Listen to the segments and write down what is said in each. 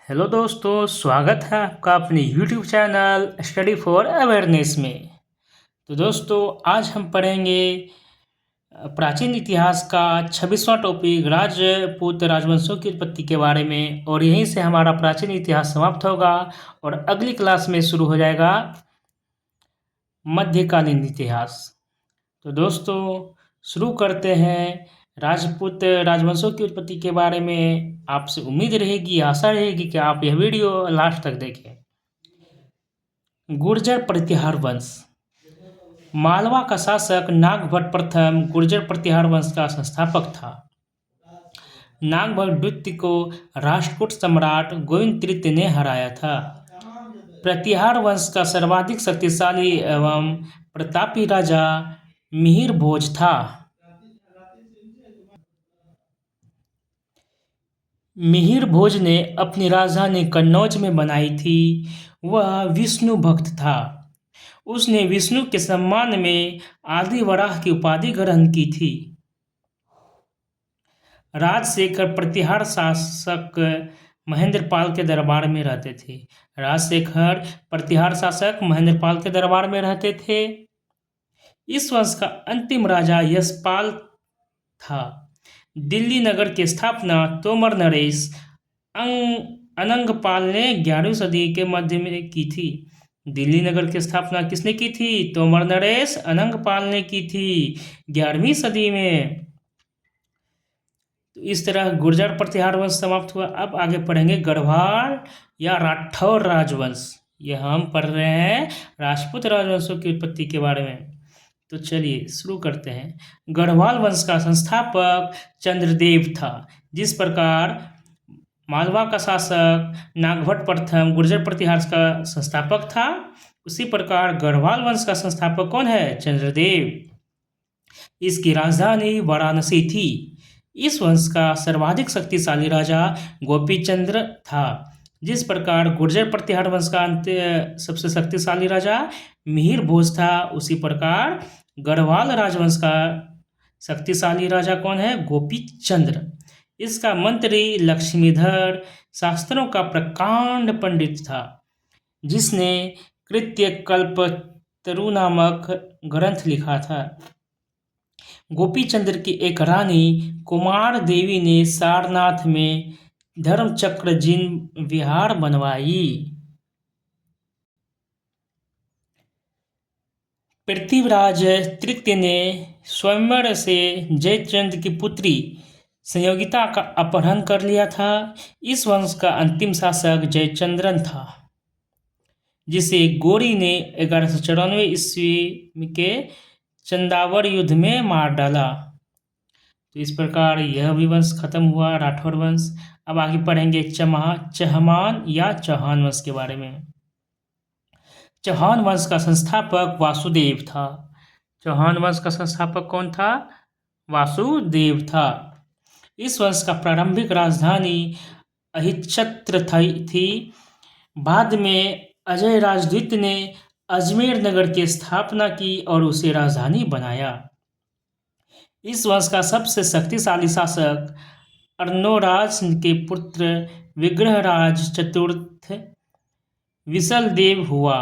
Hello दोस्तों, स्वागत है आपका अपने YouTube channel study for awareness में। तो दोस्तों, आज हम पढ़ेंगे प्राचीन इतिहास का 26वां टॉपिक राजपूत राजवंशों की उत्पत्ति के बारे में, और यहीं से हमारा प्राचीन इतिहास समाप्त होगा और अगली क्लास में शुरू हो जाएगा मध्यकालीन इतिहास। तो दोस्तों, शुरू करते हैं। राजपूत राजवंशों की उत्पत्ति के बारे में आपसे उम्मीद रहेगी, आशा रहेगी कि आप यह वीडियो लास्ट तक देखें। गुर्जर प्रतिहार वंश। मालवा का शासक नागभट्ट प्रथम गुर्जर प्रतिहार वंश का संस्थापक था। नागभट्ट द्वितीय को राष्ट्रकूट सम्राट गोविंद तृतीय ने हराया था। प्रतिहार वंश का सर्वाधिक शक्तिशाली एवं प्रतापी राजा मिहिर भोज था। मिहिर भोज ने अपनी राजधानी कन्नौज में बनाई थी। वह विष्णु भक्त था। उसने विष्णु के सम्मान में आदि वराह की उपाधि ग्रहण की थी। राजशेखर प्रतिहार शासक महेंद्रपाल के दरबार में रहते थे। राजशेखर प्रतिहार शासक महेंद्रपाल के दरबार में रहते थे। इस वंश का अंतिम राजा यशपाल था। दिल्ली नगर की स्थापना तोमर नरेश अनंगपाल ने 11वीं सदी के मध्य में की थी। दिल्ली नगर की स्थापना किसने की थी? तोमर नरेश अनंगपाल ने की थी 11वीं सदी में। तो इस तरह गुर्जर प्रतिहार वंश समाप्त हुआ। अब आगे पढ़ेंगे गढ़वाल या राठौर राजवंश। यह हम पढ़ रहे हैं राजपूत राजवंशों की उत्पत्ति के बारे में। तो चलिए शुरू करते हैं। गढ़वाल वंश का संस्थापक चंद्रदेव था। जिस प्रकार मालवा का शासक नागभट्ट प्रथम गुर्जर प्रतिहार का संस्थापक था, उसी प्रकार गढ़वाल वंश का संस्थापक कौन है? चंद्रदेव। इसकी राजधानी वाराणसी थी। इस वंश का सर्वाधिक शक्तिशाली राजा गोपीचंद्र था। जिस प्रकार गुर्जर प्रतिहार वंश का सबसे शक्तिशाली राजा मिहिर भोज था, उसी प्रकार गढ़वाल राजवंश का शक्तिशाली राजा कौन है? गोपीचंद्र। इसका मंत्री लक्ष्मीधर शास्त्रों का प्रकांड पंडित था, जिसने कृत्य कल्पतरु नामक ग्रंथ लिखा था। गोपीचंद्र की एक रानी कुमार देवी ने सारनाथ में धर्मचक्र जिन विहार बनवाई। पृथ्वीराज तृतीय ने स्वयंवर से जयचंद की पुत्री संयोगिता का अपहरण कर लिया था। इस वंश का अंतिम शासक जयचंद्रन था, जिसे गोरी ने 1194 ईस्वी के चंदावर युद्ध में मार डाला। तो इस प्रकार यह भी वंश खत्म हुआ, राठौर वंश। अब आगे पढ़ेंगे चहमान या चौहान वंश के बारे में। चौहान वंश का संस्थापक वासुदेव था। चौहान वंश का संस्थापक कौन था? वासुदेव था। इस वंश का प्रारंभिक राजधानी अहिच्छत्र थी। बाद में अजय राज द्वितीय ने अजमेर नगर की स्थापना की और उसे राजधानी बनाया। इस वंश का सबसे शक्तिशाली शासक अर्णोराज के पुत्र विग्रहराज चतुर्थ विशलदेव हुआ,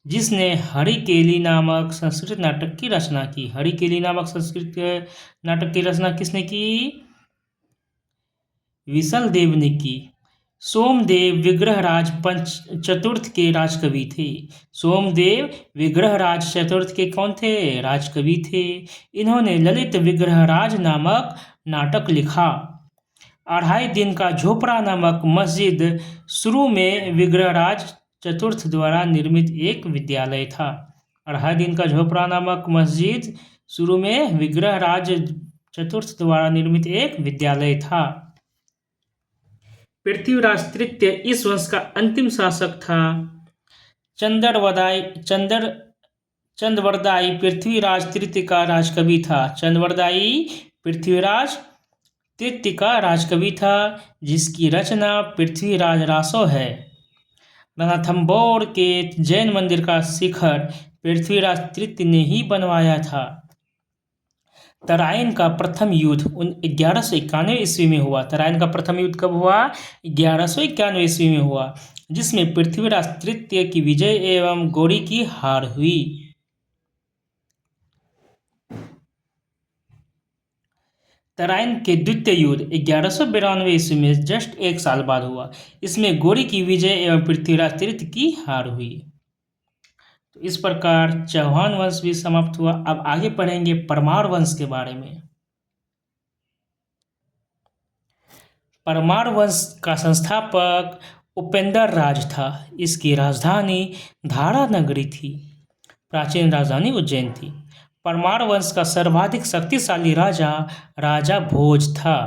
जिसने हरिकेली नामक संस्कृत नाटक की रचना की। हरिकेली नामक संस्कृत नाटक की रचना किसने की? विशलदेव ने की। सोमदेव विग्रहराज चतुर्थ के राजकवि थे। सोमदेव विग्रहराज चतुर्थ के कौन थे? राजकवि थे। इन्होंने ललित विग्रहराज नामक नाटक लिखा। 2.5 दिन का झोपड़ा नामक मस्जिद शुरू में विग्रहराज चतुर्थ द्वारा निर्मित एक विद्यालय था। 2.5 दिन का झोपड़ा नामक मस्जिद शुरू में विग्रहराज चतुर्थ द्वारा निर्मित एक विद्यालय था। पृथ्वीराज तृतीय इस वंश का अंतिम शासक था। चंद्रवरदायी पृथ्वीराज तृतीय का राजकवि था। चंद्रवरदायी पृथ्वीराज तृतीय का राजकवि था, जिसकी रचना पृथ्वीराज रासो है। रणथंभौर के जैन मंदिर का शिखर पृथ्वीराज तृतीय ने ही बनवाया था। तराइन का प्रथम युद्ध 1191 ईस्वी में हुआ। तराइन का प्रथम युद्ध कब हुआ? 1191 ईस्वी में हुआ, जिसमें पृथ्वीराज तृतीय की विजय एवं गौरी की हार हुई। तराइन के द्वितीय युद्ध 1192 ईस्वी में जस्ट एक साल बाद हुआ। इसमें गौरी की विजय एवं पृथ्वीराज तृतीय की हार हुई। तो इस प्रकार चौहान वंश भी समाप्त हुआ। अब आगे पढ़ेंगे परमार वंश के बारे में। परमार वंश का संस्थापक उपेंद्र राज था। इसकी राजधानी धारा नगरी थी। प्राचीन राजधानी उज्जैन थी। परमार वंश का सर्वाधिक शक्तिशाली राजा राजा भोज था।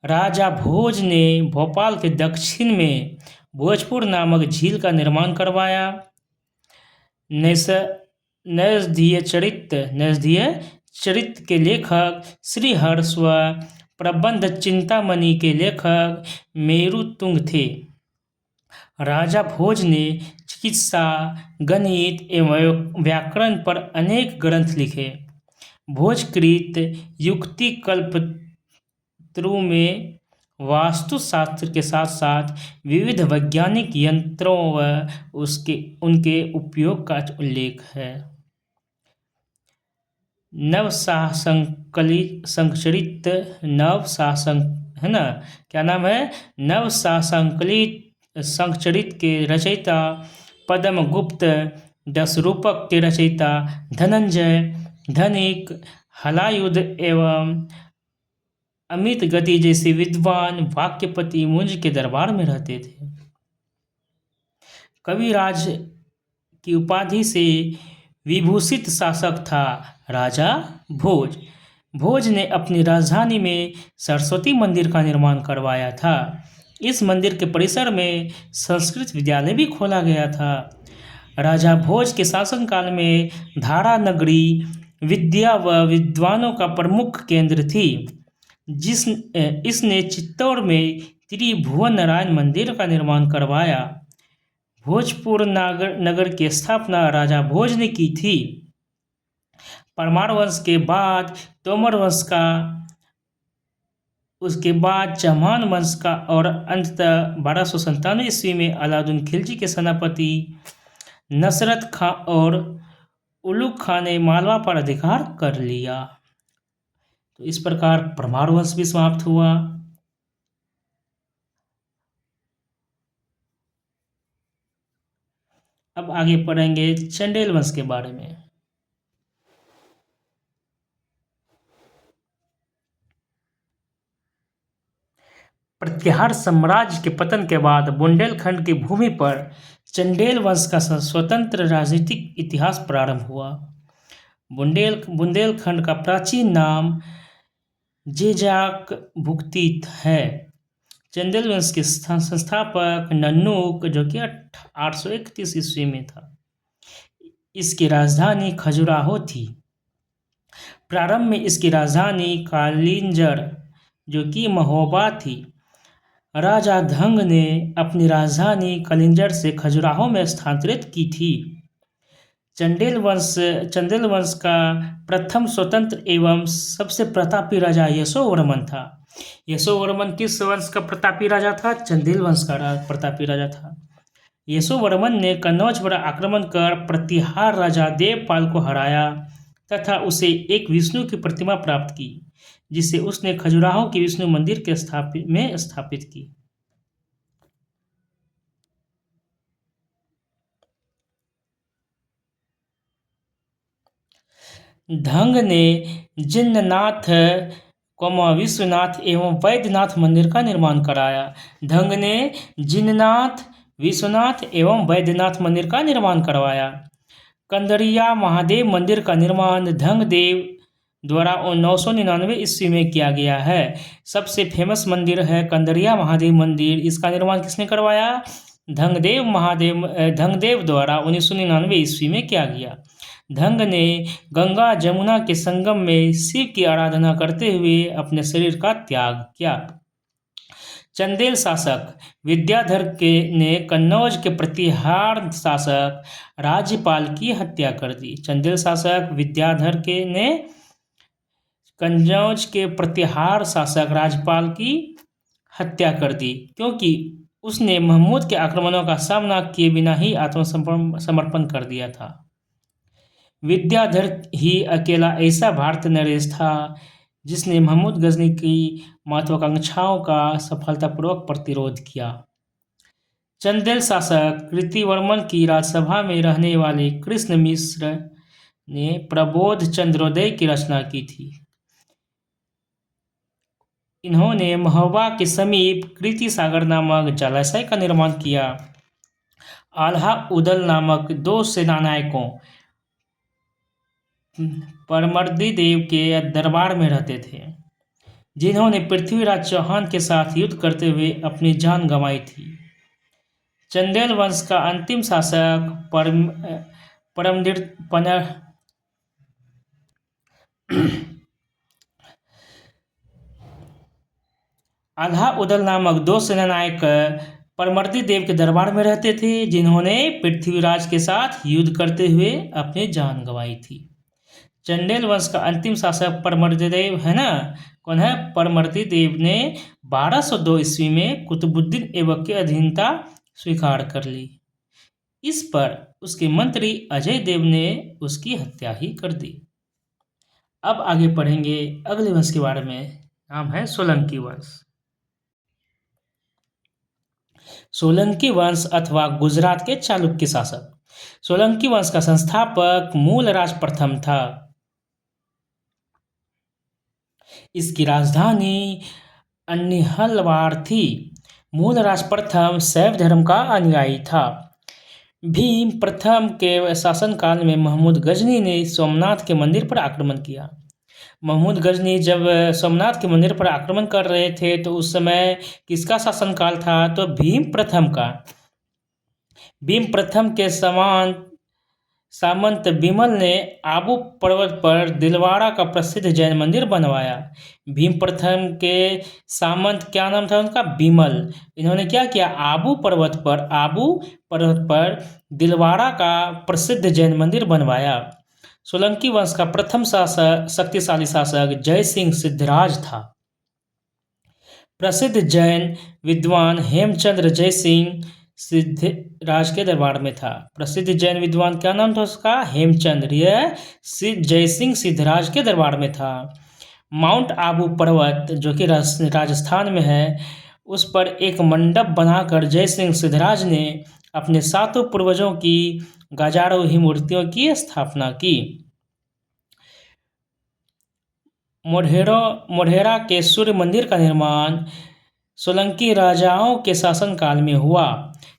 राजा भोज ने भोपाल के दक्षिण में भोजपुर नामक झील का निर्माण करवाया। नैषधीय चरित्र के लेखक श्रीहर्ष व प्रबंध चिंतामणि के लेखक मेरुतुंग थे। राजा भोज ने चिकित्सा, गणित एवं व्याकरण पर अनेक ग्रंथ लिखे। भोजकृत युक्ति कल्पतरु में वास्तुशास्त्र के साथ साथ विविध वैज्ञानिक यंत्रों व उनके उपयोग का उल्लेख है। नवशासंकलित संचरित के रचयिता पद्मगुप्त, दशरूपक के रचयिता धनंजय, धनिक, हलायुध एवं अमित गति जैसे विद्वान वाक्यपति मुंज के दरबार में रहते थे। कविराज की उपाधि से विभूषित शासक था राजा भोज। भोज ने अपनी राजधानी में सरस्वती मंदिर का निर्माण करवाया था। इस मंदिर के परिसर में संस्कृत विद्यालय भी खोला गया था। राजा भोज के शासनकाल में धारा नगरी विद्या व विद्वानों का प्रमुख केंद्र थी। इसने चित्तौड़ में त्रिभुवन नारायण मंदिर का निर्माण करवाया। भोजपुर नगर की स्थापना राजा भोज ने की थी। परमार वंश के बाद तोमर वंश का, उसके बाद चौहान वंश का और अंततः 1297 ईस्वी में अलाउद्दीन खिलजी के सेनापति नसरत खां और उलुग खां ने मालवा पर अधिकार कर लिया। तो इस प्रकार परमार वंश भी समाप्त हुआ। अब आगे पढ़ेंगे चंदेल वंश के बारे में। प्रत्याहार साम्राज्य के पतन के बाद बुंदेलखंड की भूमि पर चंदेल वंश का स्वतंत्र राजनीतिक इतिहास प्रारंभ हुआ। बुंदेलखंड का प्राचीन नाम जेजाक भुक्ती है। चंदेल वंश के संस्थापक नन्नुक, जो कि 831 ईस्वी में था। इसकी राजधानी खजुराहो थी। प्रारंभ में इसकी राजधानी कालिंजर, जो कि महोबा थी। राजा धंग ने अपनी राजधानी कलिंजर से खजुराहो में स्थानांतरित की थी। चंदेल वंश का प्रथम स्वतंत्र एवं सबसे प्रतापी राजा यशोवर्मन था। यशोवर्मन किस वंश का प्रतापी राजा था? चंदेल वंश का प्रतापी राजा था। यशोवर्मन ने कन्नौज पर आक्रमण कर प्रतिहार राजा देवपाल को हराया तथा उसे एक विष्णु की प्रतिमा प्राप्त की, जिसे उसने खजुराहो के विष्णु मंदिर के स्थापित की। धंग ने जिन्ननाथ, विश्वनाथ एवं वैद्यनाथ मंदिर का निर्माण कराया। धंग ने जिन्ननाथ, विश्वनाथ एवं वैद्यनाथ मंदिर का निर्माण करवाया। कंदरिया महादेव मंदिर का निर्माण धंग देव द्वारा 999 ईस्वी में किया गया है। सबसे फेमस मंदिर है कंदरिया महादेव मंदिर। इसका निर्माण किसने करवाया? धंगदेव द्वारा 1999 ईस्वी में किया गया। धंग ने गंगा जमुना के संगम में शिव की आराधना करते हुए अपने शरीर का त्याग किया। चंदेल शासक विद्याधर ने कन्नौज के प्रतिहार शासक राज्यपाल की हत्या कर दी। चंदेल शासक विद्याधर ने कन्नौज के प्रतिहार शासक राजपाल की हत्या कर दी, क्योंकि उसने महमूद के आक्रमणों का सामना किए बिना ही आत्मसमर्पण कर दिया था। विद्याधर ही अकेला ऐसा भारतीय नरेश था जिसने महमूद गजनी की महत्वाकांक्षाओं का सफलतापूर्वक प्रतिरोध किया। चंदेल शासक कृतिवर्मन की राजसभा में रहने वाले कृष्ण मिश्र ने प्रबोध चंद्रोदय की रचना की थी। इन्होंने महोबा के समीप कृति सागर नामक जलाशय का निर्माण किया। आल्हा उदल नामक 2 सेनानायकों परमर्दी देव के दरबार में रहते थे, जिन्होंने पृथ्वीराज चौहान के साथ युद्ध करते हुए अपनी जान गंवाई थी। चंदेल वंश का अंतिम शासक आल्हा उदल नामक 2 सेनानायक परमर्दी देव के दरबार में रहते थे, जिन्होंने पृथ्वीराज के साथ युद्ध करते हुए अपनी जान गंवाई थी। चंदेल वंश का अंतिम शासक परमर्दी देव है ना, कौन है? परमर्दी देव ने 1202 ईस्वी में कुतुबुद्दीन ऐबक की अधीनता स्वीकार कर ली। इस पर उसके मंत्री अजय देव ने उसकी हत्या ही कर दी। अब आगे पढ़ेंगे अगले वंश के बारे में। नाम है सोलंकी वंश। सोलंकी वंश अथवा गुजरात के चालुक्य शासक। सोलंकी वंश का संस्थापक मूलराज प्रथम था। इसकी राजधानी अन्निहलवाड़ थी। मूलराज प्रथम शैव धर्म का अनुयायी था। भीम प्रथम के शासनकाल में महमूद गजनी ने सोमनाथ के मंदिर पर आक्रमण किया। महमूद गजनी जब सोमनाथ के मंदिर पर आक्रमण कर रहे थे तो उस समय किसका शासनकाल था? तो भीम प्रथम का। भीम प्रथम के सामंत बिमल ने आबू पर्वत पर दिलवाड़ा का प्रसिद्ध जैन मंदिर बनवाया। भीम प्रथम के सामंत, क्या नाम था उनका? बिमल। इन्होंने क्या किया? आबू पर्वत पर दिलवाड़ा का प्रसिद्ध जैन मंदिर बनवाया। सोलंकी वंश का प्रथम शक्तिशाली शासक जय सिंह सिद्धराज था। प्रसिद्ध जैन विद्वान हेमचंद्र जय सिंह सिद्धराज के दरबार में था। प्रसिद्ध जैन विद्वान, क्या नाम था उसका? हेमचंद्र। यह जय सिंह सिद्धराज के दरबार में था। माउंट आबू पर्वत जो कि राजस्थान में है, उस पर एक मंडप बनाकर जय सिंह सिद्धराज ने अपने 7 पूर्वजों की गजारों ही मूर्तियों की स्थापना की। मोढेरा के सूर्य मंदिर का निर्माण सोलंकी राजाओं के शासनकाल में हुआ।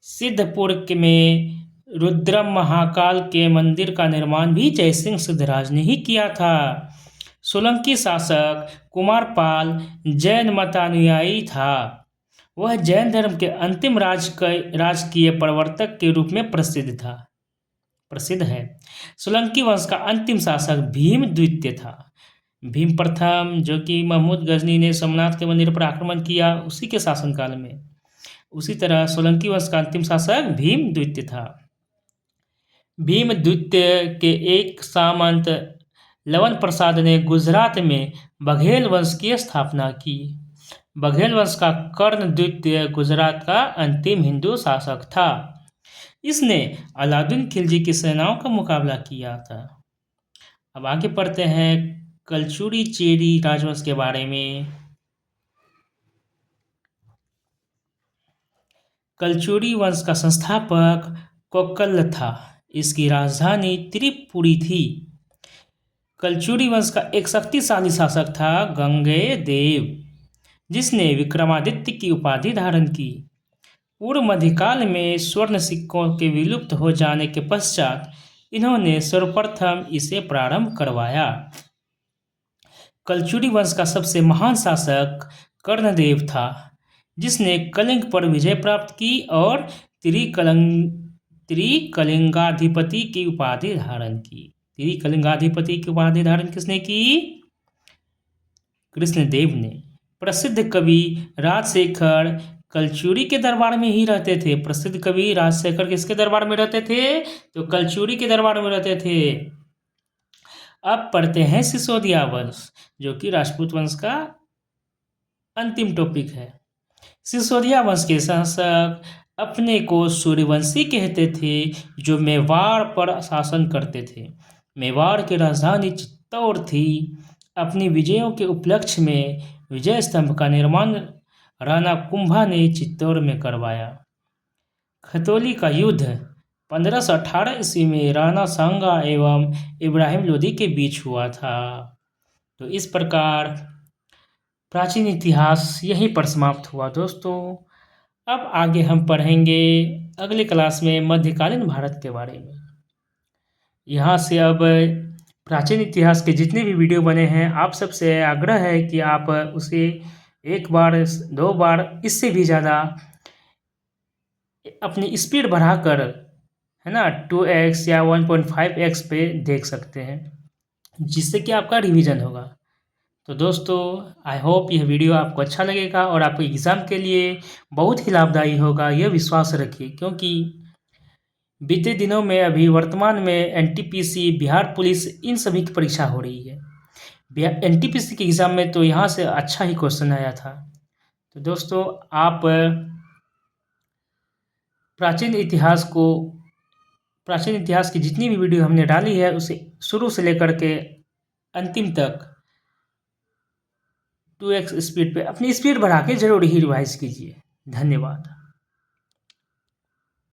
सिद्धपुर में रुद्रम महाकाल के मंदिर का निर्माण भी जय सिंह सिद्धराज ने ही किया था। सोलंकी शासक कुमारपाल जैन मतानुयायी था। वह जैन धर्म के अंतिम राजकीय प्रवर्तक के रूप में प्रसिद्ध है। सोलंकी वंश का अंतिम शासक भीम द्वितीय था। भीम प्रथम जो कि महमूद गजनी ने सोमनाथ के मंदिर पर आक्रमण किया, उसी के शासनकाल में। उसी तरह सोलंकी वंश का अंतिम शासक भीम द्वितीय था। भीम द्वितीय के एक सामंत लवन प्रसाद ने गुजरात में बघेल वंश की स्थापना की। बघेल वंश का कर्ण द्वितीय गुजरात का अंतिम हिंदू शासक था। इसने अलाउद्दीन खिलजी की सेनाओं का मुकाबला किया था। अब आगे पढ़ते हैं कलचुरी चेरी राजवंश के बारे में। कलचुरी वंश का संस्थापक कोकल था। इसकी राजधानी त्रिपुरी थी। कलचुरी वंश का एक शक्तिशाली शासक था गंगेय देव, जिसने विक्रमादित्य की उपाधि धारण की। पूर्व मध्यकाल में स्वर्ण सिक्कों के विलुप्त हो जाने के पश्चात इन्होंने सर्वप्रथम इसे प्रारंभ करवाया। कलचुरी वंश का सबसे महान शासक कर्णदेव था, जिसने कलिंग पर विजय प्राप्त की और त्रिकलिंगाधिपति की उपाधि धारण की। त्रिकलिंगाधिपति की उपाधि धारण किसने की? कृष्णदेव ने। प्रसिद्ध कवि राजशेखर कलचुरी के दरबार में ही रहते थे। प्रसिद्ध कवि राजशेखर किसके दरबार में रहते थे? तो कलचुरी के दरबार में रहते थे। अब पढ़ते हैं सिसोदिया वंश, जो कि राजपूत वंश का अंतिम टॉपिक है। सिसोदिया वंश के शासक अपने को सूर्यवंशी कहते थे, जो मेवाड़ पर शासन करते थे। मेवाड़ की राजधानी चित्तौड़ थी। अपनी विजयों के उपलक्ष्य में विजय स्तंभ का निर्माण राणा कुंभा ने चित्तौड़ में करवाया। खतौली का युद्ध 1518 ईस्वी में राणा सांगा एवं इब्राहिम लोदी के बीच हुआ था। तो इस प्रकार प्राचीन इतिहास यहीं पर समाप्त हुआ दोस्तों। अब आगे हम पढ़ेंगे अगले क्लास में मध्यकालीन भारत के बारे में। यहाँ से अब प्राचीन इतिहास के जितने भी वीडियो बने हैं, आप सबसे आग्रह है कि आप उसे एक बार 2 बार इससे भी ज़्यादा अपनी स्पीड बढ़ाकर, है ना, 2x या 1.5x पे देख सकते हैं, जिससे कि आपका रिवीजन होगा। तो दोस्तों, आई होप यह वीडियो आपको अच्छा लगेगा और आपके एग्ज़ाम के लिए बहुत ही लाभदायी होगा, यह विश्वास रखिए। क्योंकि बीते दिनों में अभी वर्तमान में एनटीपीसी, बिहार पुलिस, इन सभी की परीक्षा हो रही है। एनटीपीसी के एग्ज़ाम में तो यहाँ से अच्छा ही क्वेश्चन आया था। तो दोस्तों, आप प्राचीन इतिहास की जितनी भी वीडियो हमने डाली है, उसे शुरू से लेकर के अंतिम तक 2x स्पीड पे अपनी स्पीड बढ़ा के ज़रूर ही रिवाइज कीजिए। धन्यवाद।